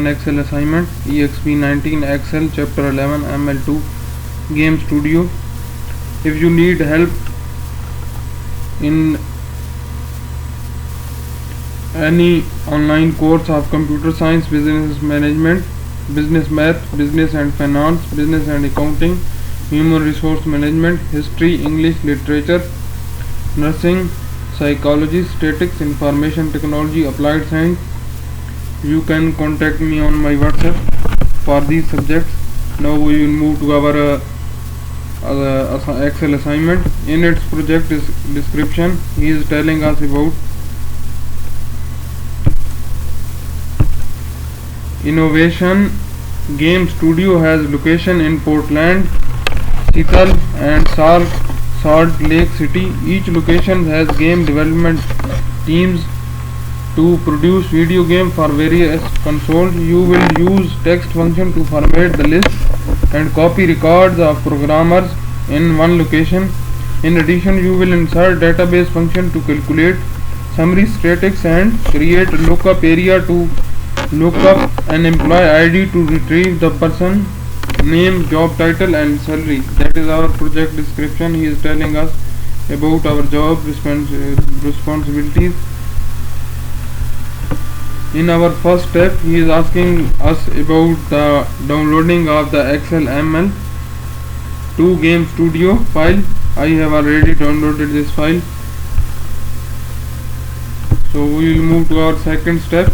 Excel assignment EXP19 Excel Chapter 11 ML2 Game Studio. If you need help in any online course of computer science, business management, business math, business and finance, business and accounting, human resource management, history, English literature, nursing, psychology, statistics, information technology, applied science, you can contact me on my WhatsApp for these subjects. Now we will move to our Excel assignment. In its project description, he is telling us about Innovation Game Studio has location in Portland, Seattle and Salt Lake City. Each location has game development teams to produce video game for various consoles. You will use text function to format the list and copy records of programmers in one location. In addition, you will insert database function to calculate summary statistics and create lookup area to look up an employee ID to retrieve the person name, job title and salary. That is our project description. He is telling us about our job responsibilities. In our first step, he is asking us about the downloading of the Excel ML2 Game Studio file. I have already downloaded this file. So we will move to our second step.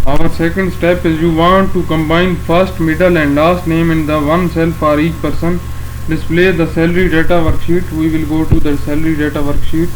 Our second step is you want to combine first, middle and last name in the one cell for each person. Display the salary data worksheet. We will go to the salary data worksheet.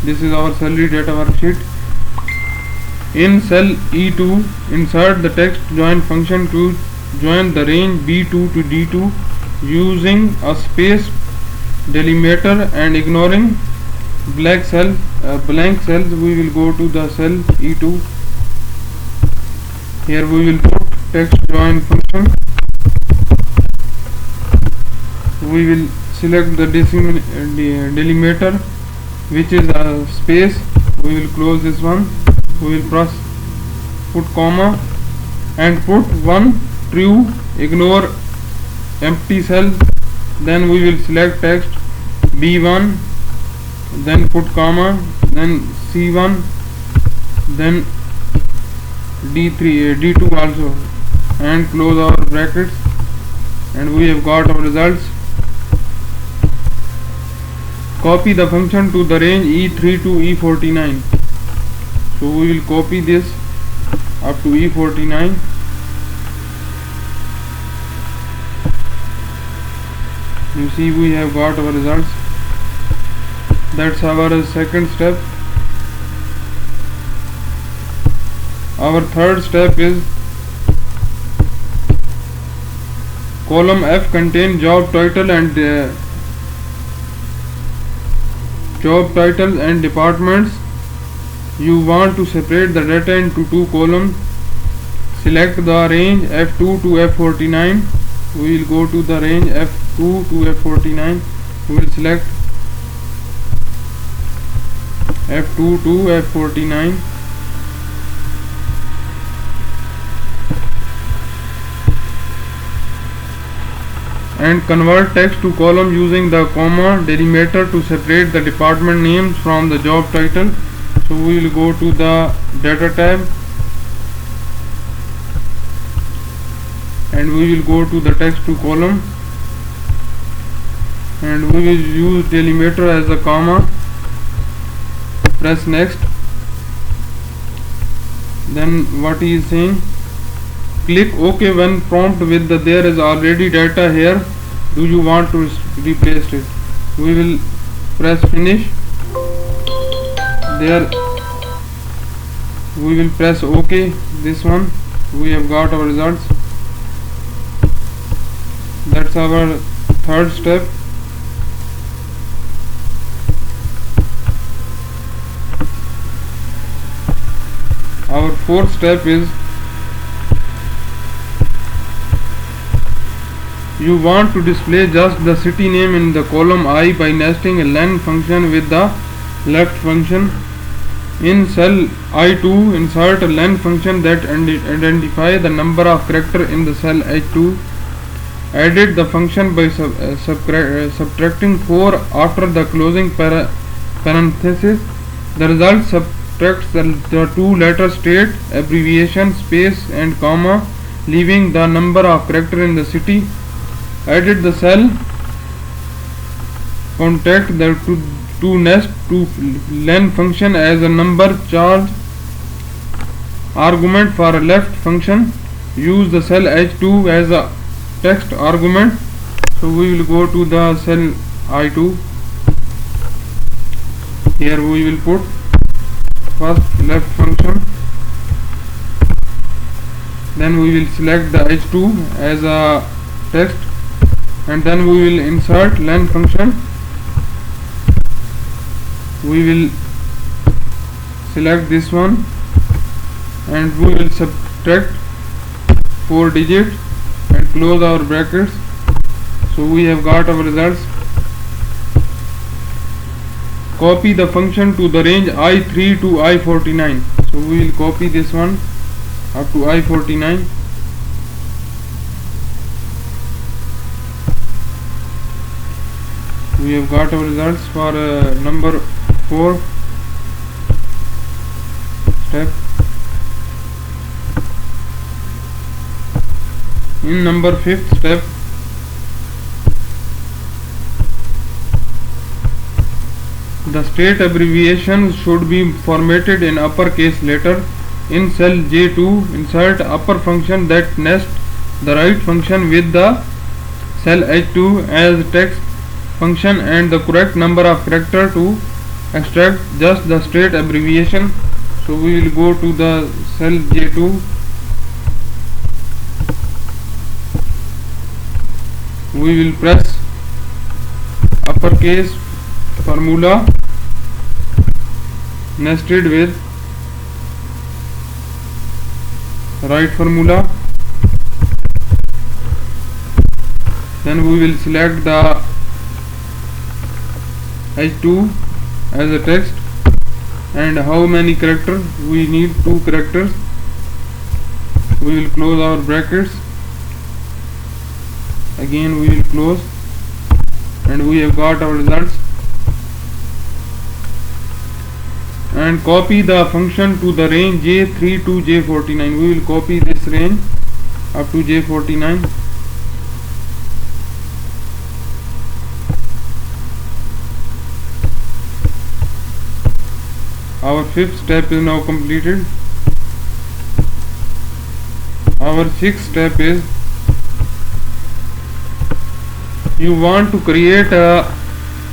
This is our salary data worksheet. In cell E2, insert the text join function to join the range B2 to D2 using a space delimiter and ignoring blank cells. We will go to the cell E2. Here we will put text join function. We will select the delimiter, which is a space. We will close this one. We will put comma and put one true, ignore empty cell. Then we will select text B1, then put comma, then C1, then D2 also, and close our brackets, and we have got our results. Copy the function to the range E3 to E49. So we will copy this up to E49. You see we have got our results. That's our second step. Our third step is column F contain job title and departments. You want to separate the data into two columns. Select the range F2 to F49. We will go to the range F2 to F49. We will select F2 to F49. And convert text to column using the comma delimiter to separate the department names from the job title. So we will go to the data tab and we will go to the text to column and we will use delimiter as a comma. Press next. Then what he is saying, click OK when prompt with the there is already data here. Do you want to replace it? We will press finish. There we will press OK. This one we have got our results. That's our third step. Our fourth step is you want to display just the city name in the column I by nesting a len function with the left function. In cell I2, insert a len function that identify the number of characters in the cell H2. Edit the function by subtracting 4 after the closing parenthesis. The result subtracts the two letter state, abbreviation, space and comma, leaving the number of characters in the city. Edit the cell contact the to nest to len function as a number charge argument for a left function. Use the cell H2 as a text argument. So we will go to the cell I2. Here we will put first left function, then we will select the H2 as a text, and then we will insert len function. We will select this one and we will subtract 4 digits and close our brackets. So we have got our results. Copy the function to the range I3 to I49. So we will copy this one up to I49. We have got our results for number 4 step. In number 5th step, the state abbreviation should be formatted in uppercase letter. In cell J2, insert upper function that nests the right function with the cell H2 as text function and the correct number of characters to extract just the state abbreviation. So we will go to the cell J2. We will press uppercase formula nested with right formula. Then we will select the H2 as a text and how many characters we need, 2 characters. We will close our brackets. Again we will close, and we have got our results. And copy the function to the range J3 to J49. We will copy this range up to J49. Our 5th step is now completed. Our 6th step is, you want to create a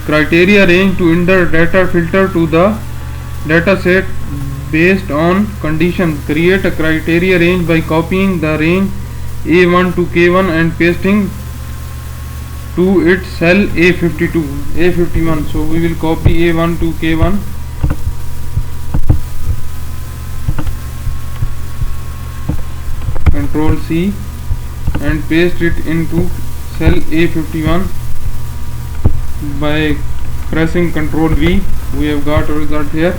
criteria range to enter data filter to the data set based on conditions. Create a criteria range by copying the range A1 to K1 and pasting to its cell A51. So we will copy A1 to K1. Control C and paste it into cell A51 by pressing Control V. We have got a result here.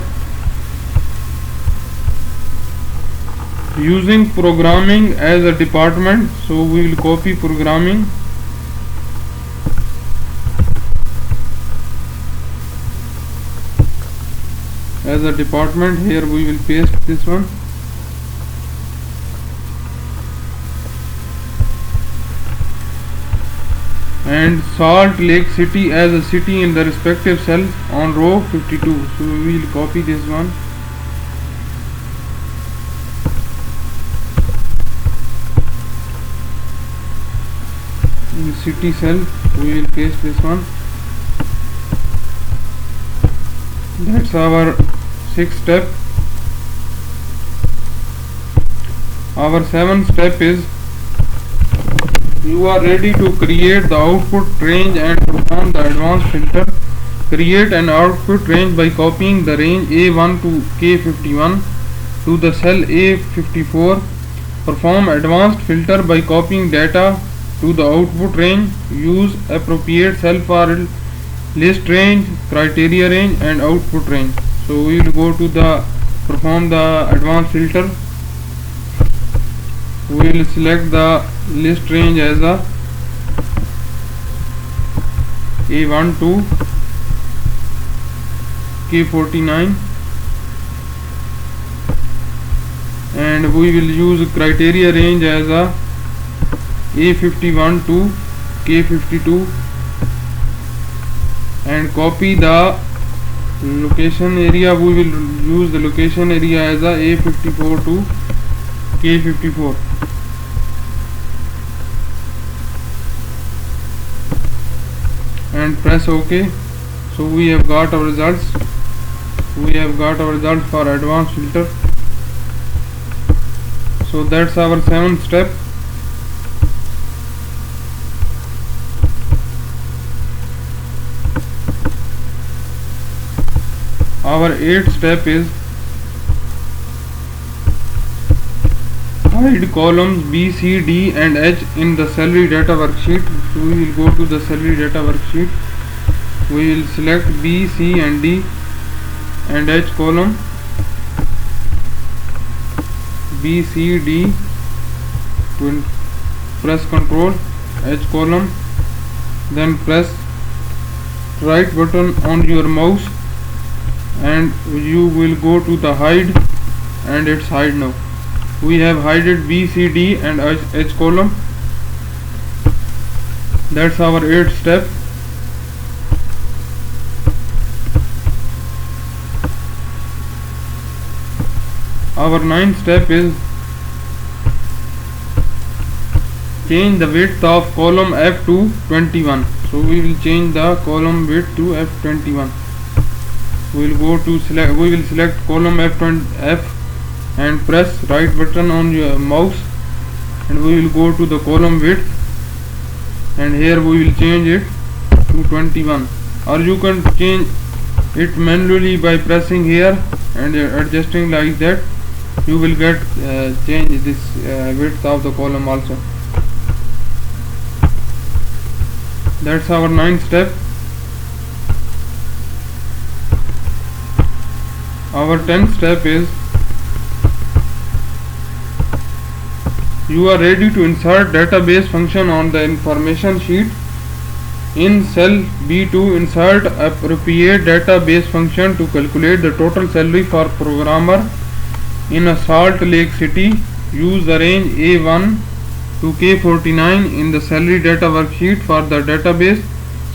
Using programming as a department, so we will copy programming. As a department, here we will paste this one. And Salt Lake City as a city in the respective cell on row 52. So we will copy this one. In the city cell we will paste this one. That's our 6th step. Our 7th step is, you are ready to create the output range and perform the advanced filter. Create an output range by copying the range A1 to K51 to the cell A54. Perform advanced filter by copying data to the output range. Use appropriate cell for list range, criteria range, and output range. So we will go to the perform the advanced filter. We will select the list range as a A1 to K49, and we will use criteria range as a A51 to K52, and copy the location area. We will use the location area as a A54 to K54, and press OK. So we have got our results. We have got our results for advanced filter. So that's our 7th step. Our 8th step is hide columns B, C, D and H in the salary data worksheet. So we will go to the salary data worksheet. We will select B, C and D and H column. B, C, D. Will press Ctrl H column. Then press right button on your mouse, and you will go to the hide, and it's hide now. We have hided B, C, D and H column. That's our 8th step. Our 9th step is change the width of column F to 21. So we will change the column width to F21. We will select column F and press right button on your mouse, and we will go to the column width, and here we will change it to 21, or you can change it manually by pressing here and adjusting like that. You will get change this width of the column also. That's our 9th step. Our 10th step is you are ready to insert database function on the information sheet. In cell B2, insert appropriate database function to calculate the total salary for programmer in a Salt Lake City. Use the range A1 to K49 in the salary data worksheet for the database,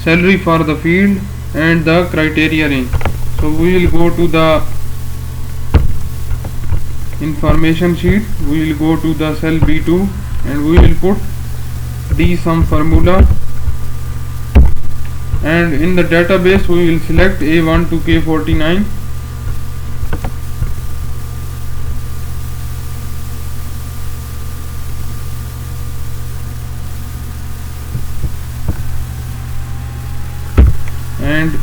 salary for the field, and the criteria range. So we will go to the information sheet. We will go to the cell B2 and we will put dsum formula, and in the database we will select A1 to K49. And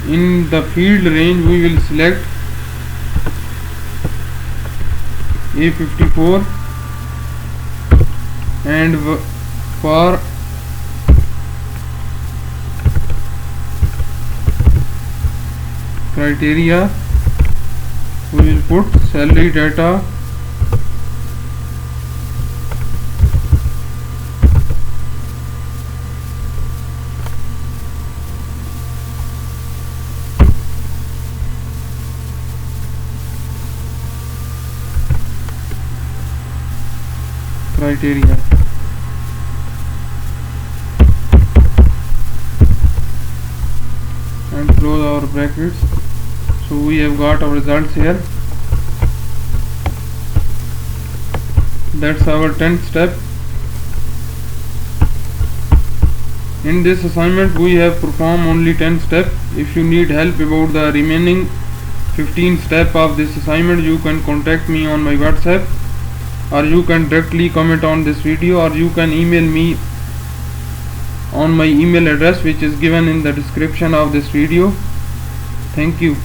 in the field range we will select A54, and for criteria we will put salary data criteria. And close our brackets. So we have got our results here. That's our 10th step. In this assignment we have performed only 10 steps. If you need help about the remaining 15 steps of this assignment, you can contact me on my WhatsApp, or you can directly comment on this video, or you can email me on my email address which is given in the description of this video. Thank you.